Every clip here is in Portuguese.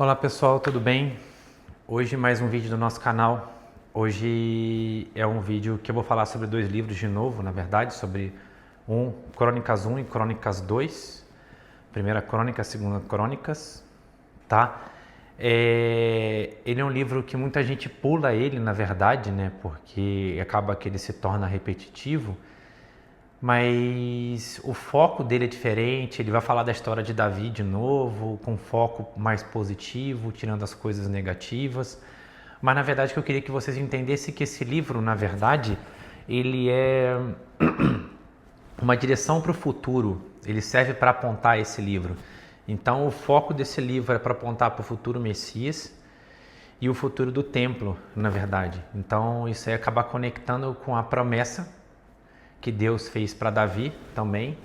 Olá pessoal, tudo bem? Hoje mais um vídeo do nosso canal. Hoje é um vídeo que eu vou falar sobre dois livros de novo, na verdade, sobre Crônicas 1 e Crônicas 2. Primeira Crônica, segunda Crônicas, tá? Ele é um livro que muita gente pula ele, na verdade, né? Porque acaba que ele se torna repetitivo. Mas o foco dele é diferente, ele vai falar da história de Davi de novo, com foco mais positivo, tirando as coisas negativas. Mas na verdade que eu queria que vocês entendessem que esse livro, na verdade, ele é uma direção para o futuro, ele serve para apontar esse livro. Então o foco desse livro é para apontar para o futuro Messias e o futuro do templo, na verdade. Então isso aí acaba conectando com a promessa que Deus fez para Davi também,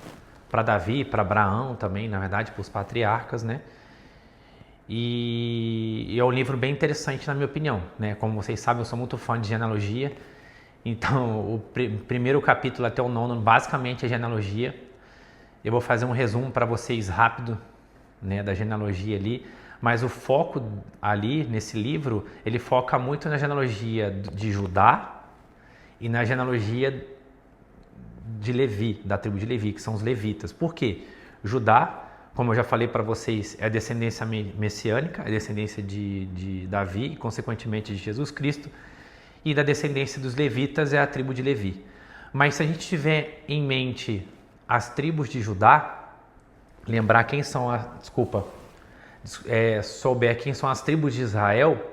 para Davi e para Abraão também, na verdade, para os patriarcas, né? E é um livro bem interessante na minha opinião, né? Como vocês sabem, eu sou muito fã de genealogia, então o primeiro capítulo até o nono basicamente é genealogia. Eu vou fazer um resumo para vocês rápido, né, da genealogia ali, mas o foco ali nesse livro, ele foca muito na genealogia de Judá e na genealogia de Levi, da tribo de Levi, que são os levitas. Por quê? Judá, como eu já falei para vocês, é a descendência messiânica, é a descendência de Davi e, consequentemente, de Jesus Cristo. E da descendência dos levitas é a tribo de Levi. Mas se a gente tiver em mente as tribos de Judá, lembrar quem são souber quem são as tribos de Israel,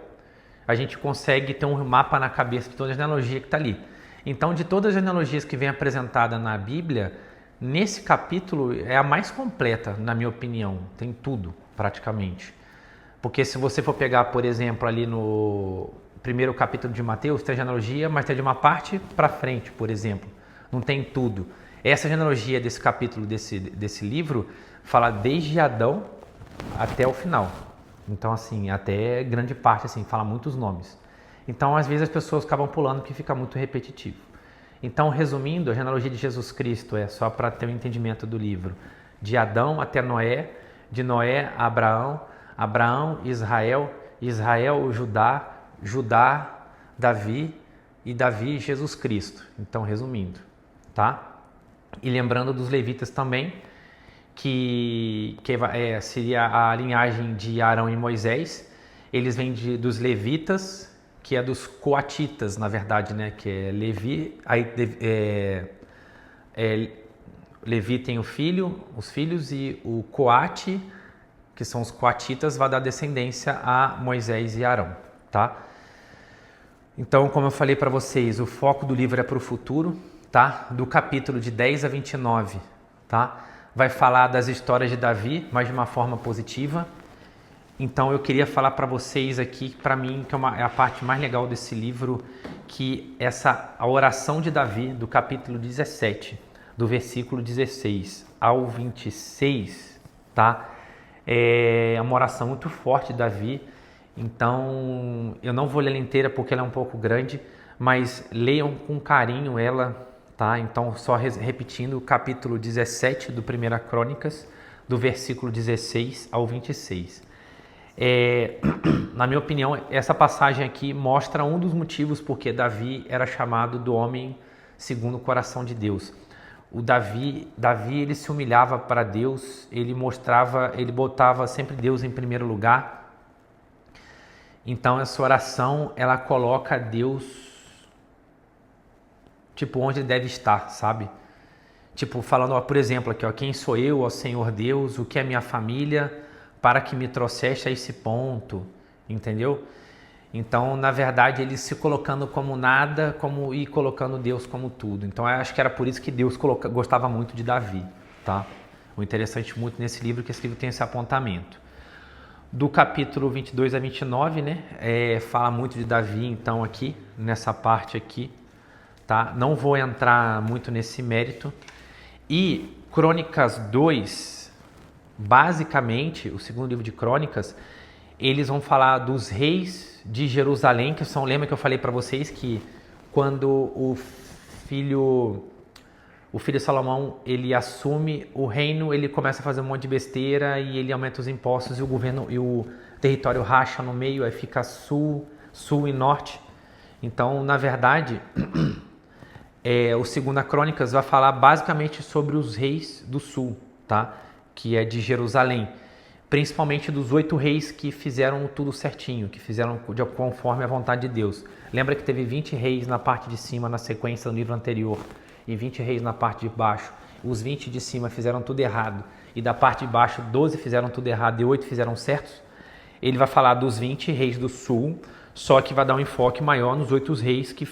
a gente consegue ter um mapa na cabeça de toda a genealogia que está ali. Então, de todas as genealogias que vem apresentada na Bíblia, nesse capítulo é a mais completa, na minha opinião. Tem tudo, praticamente. Porque se você for pegar, por exemplo, ali no primeiro capítulo de Mateus, tem a genealogia, mas tem de uma parte para frente, por exemplo. Não tem tudo. Essa genealogia desse capítulo, desse livro, fala desde Adão até o final. Então, assim, até grande parte, assim, fala muitos nomes. Então, às vezes as pessoas acabam pulando porque fica muito repetitivo. Então, resumindo, a genealogia de Jesus Cristo é só para ter um entendimento do livro. De Adão até Noé, de Noé a Abraão, Abraão, Israel, Israel, Judá, Judá, Davi e Davi, Jesus Cristo. Então, resumindo, tá? E lembrando dos levitas também, que seria a linhagem de Arão e Moisés. Eles vêm dos levitas, que é dos coatitas, na verdade, né? Que é Levi, aí Levi tem os filhos, e o coate, que são os coatitas, vai dar descendência a Moisés e Arão, tá? Então, como eu falei para vocês, o foco do livro é para o futuro, tá? Do capítulo de 10 a 29, tá? Vai falar das histórias de Davi, mas de uma forma positiva. Então eu queria falar para vocês aqui, para mim, que é a parte mais legal desse livro, que a oração de Davi, do capítulo 17, do versículo 16 ao 26, tá? É uma oração muito forte de Davi. Então eu não vou ler ela inteira porque ela é um pouco grande, mas leiam com carinho ela, tá? Então só repetindo o capítulo 17 do 1 Crônicas, do versículo 16 ao 26. Na minha opinião, essa passagem aqui mostra um dos motivos porque Davi era chamado do homem segundo o coração de Deus. O Davi ele se humilhava para Deus, ele botava sempre Deus em primeiro lugar. Então essa oração, ela coloca Deus tipo onde ele deve estar, sabe? Tipo falando, por exemplo, aqui, quem sou eu, ó Senhor Deus, o que é minha família, para que me trouxeste a esse ponto, entendeu? Então, na verdade, ele se colocando como nada, e colocando Deus como tudo. Então, eu acho que era por isso que Deus gostava muito de Davi, tá? O interessante muito nesse livro é que esse livro tem esse apontamento. Do capítulo 22 a 29, né? Fala muito de Davi, então, aqui, nessa parte aqui, tá? Não vou entrar muito nesse mérito. E Crônicas 2... basicamente, o segundo livro de Crônicas, eles vão falar dos reis de Jerusalém, lembra que eu falei para vocês que quando o O filho de Salomão, ele assume o reino, ele começa a fazer um monte de besteira e ele aumenta os impostos e o governo e o território racha no meio, aí fica sul e norte. Então, na verdade, o 2 Crônicas vai falar basicamente sobre os reis do sul, tá? Que é de Jerusalém. Principalmente dos 8 reis que fizeram tudo certinho, que fizeram conforme a vontade de Deus. Lembra que teve 20 reis na parte de cima, na sequência do livro anterior, e 20 reis na parte de baixo. Os 20 de cima fizeram tudo errado, e da parte de baixo 12 fizeram tudo errado e 8 fizeram certos. Ele vai falar dos 20 reis do sul, só que vai dar um enfoque maior nos 8 reis que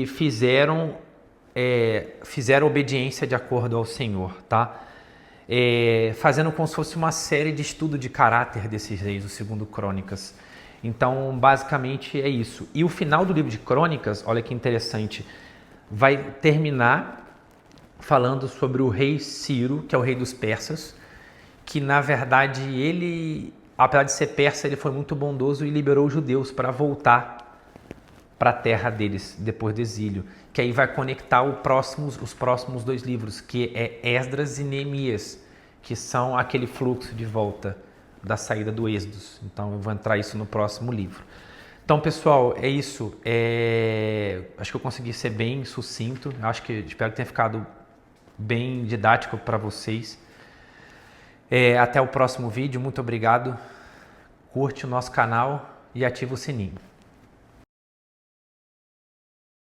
fizeram obediência de acordo ao Senhor, tá? Fazendo como se fosse uma série de estudo de caráter desses reis, o 2 Crônicas. Então, basicamente é isso. E o final do livro de Crônicas, olha que interessante, vai terminar falando sobre o rei Ciro, que é o rei dos persas, que na verdade ele, apesar de ser persa, ele foi muito bondoso e liberou os judeus para voltar para a terra deles depois do exílio, que aí vai conectar os próximos 2 livros, que é Esdras e Neemias, que são aquele fluxo de volta da saída do Êxodo. Então eu vou entrar isso no próximo livro. Então, pessoal, é isso. Acho que eu consegui ser bem sucinto. Espero que tenha ficado bem didático para vocês. Até o próximo vídeo. Muito obrigado. Curte o nosso canal e ativa o sininho.